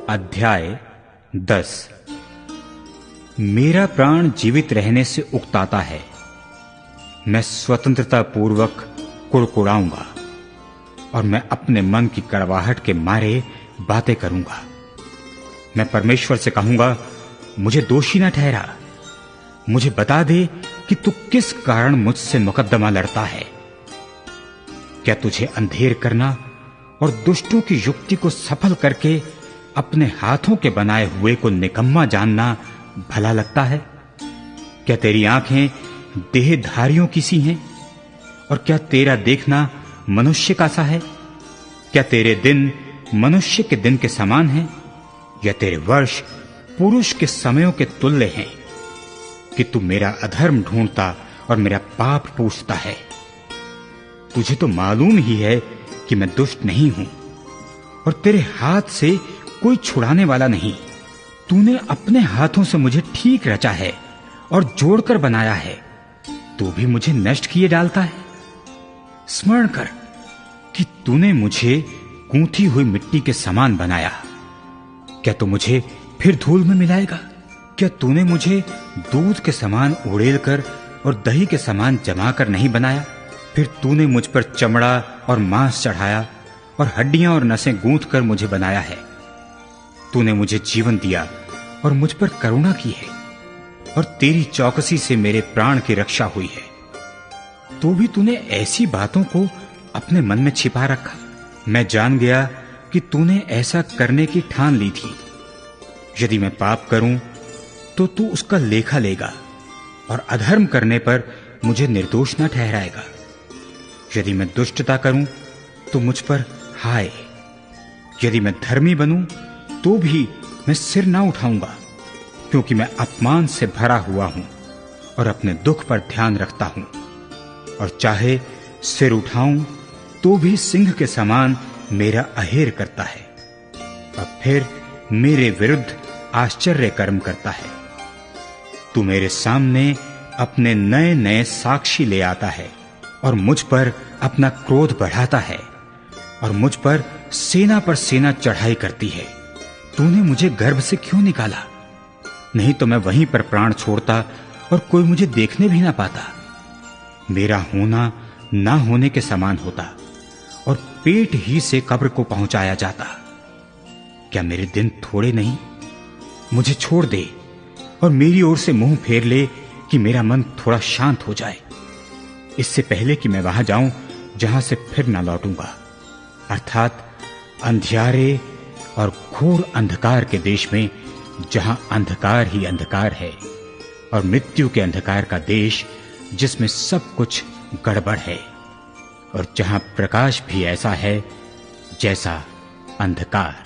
अध्याय 10। मेरा प्राण जीवित रहने से उकताता है। मैं स्वतंत्रता पूर्वक कुड़कुड़ाऊंगा और मैं अपने मन की कड़वाहट के मारे बातें करूंगा। मैं परमेश्वर से कहूंगा, मुझे दोषी न ठहरा, मुझे बता दे कि तू किस कारण मुझसे मुकद्दमा लड़ता है। क्या तुझे अंधेर करना और दुष्टों की युक्ति को सफल करके अपने हाथों के बनाए हुए को निकम्मा जानना भला लगता है? क्या तेरी आंखें देहधारियों की सी हैं? और क्या तेरा देखना मनुष्य का सा है? क्या तेरे दिन मनुष्य के दिन के समान हैं, या तेरे वर्ष पुरुष के समयों के तुल्य हैं? कि तू मेरा अधर्म ढूंढता और मेरा पाप पूछता है। तुझे तो मालूम ही है कि मैं दुष्ट नहीं हूं और तेरे हाथ से कोई छुड़ाने वाला नहीं। तूने अपने हाथों से मुझे ठीक रचा है और जोड़कर बनाया है, तो भी मुझे नष्ट किए डालता है। स्मरण कर कि तूने मुझे गूंथी हुई मिट्टी के समान बनाया। क्या तू मुझे फिर धूल में मिलाएगा? क्या तूने मुझे दूध के समान उड़ेलकर और दही के समान जमाकर नहीं बनाया? फिर तूने मुझ पर चमड़ा और मांस चढ़ाया और हड्डियां और नसें गूंथ कर मुझे बनाया है। तूने मुझे जीवन दिया और मुझ पर करुणा की है, और तेरी चौकसी से मेरे प्राण की रक्षा हुई है। तो भी तूने ऐसी बातों को अपने मन में छिपा रखा। मैं जान गया कि तूने ऐसा करने की ठान ली थी। यदि मैं पाप करूं तो तू उसका लेखा लेगा और अधर्म करने पर मुझे निर्दोष न ठहराएगा। यदि मैं दुष्टता करूं तो मुझ पर हाय। यदि मैं धर्मी बनूं तो भी मैं सिर ना उठाऊंगा, क्योंकि मैं अपमान से भरा हुआ हूं और अपने दुख पर ध्यान रखता हूं। और चाहे सिर उठाऊं तो भी सिंह के समान मेरा अहेर करता है, और फिर मेरे विरुद्ध आश्चर्य कर्म करता है। तू मेरे सामने अपने नए नए साक्षी ले आता है और मुझ पर अपना क्रोध बढ़ाता है, और मुझ पर सेना चढ़ाई करती है। तूने मुझे गर्भ से क्यों निकाला? नहीं तो मैं वहीं पर प्राण छोड़ता और कोई मुझे देखने भी ना पाता। मेरा होना ना होने के समान होता और पेट ही से कब्र को पहुंचाया जाता। क्या मेरे दिन थोड़े नहीं? मुझे छोड़ दे और मेरी ओर से मुंह फेर ले कि मेरा मन थोड़ा शांत हो जाए, इससे पहले कि मैं वहां जाऊं जहां से फिर ना लौटूंगा, अर्थात अंधियारे और घोर अंधकार के देश में, जहां अंधकार ही अंधकार है, और मृत्यु के अंधकार का देश जिसमें सब कुछ गड़बड़ है, और जहां प्रकाश भी ऐसा है जैसा अंधकार।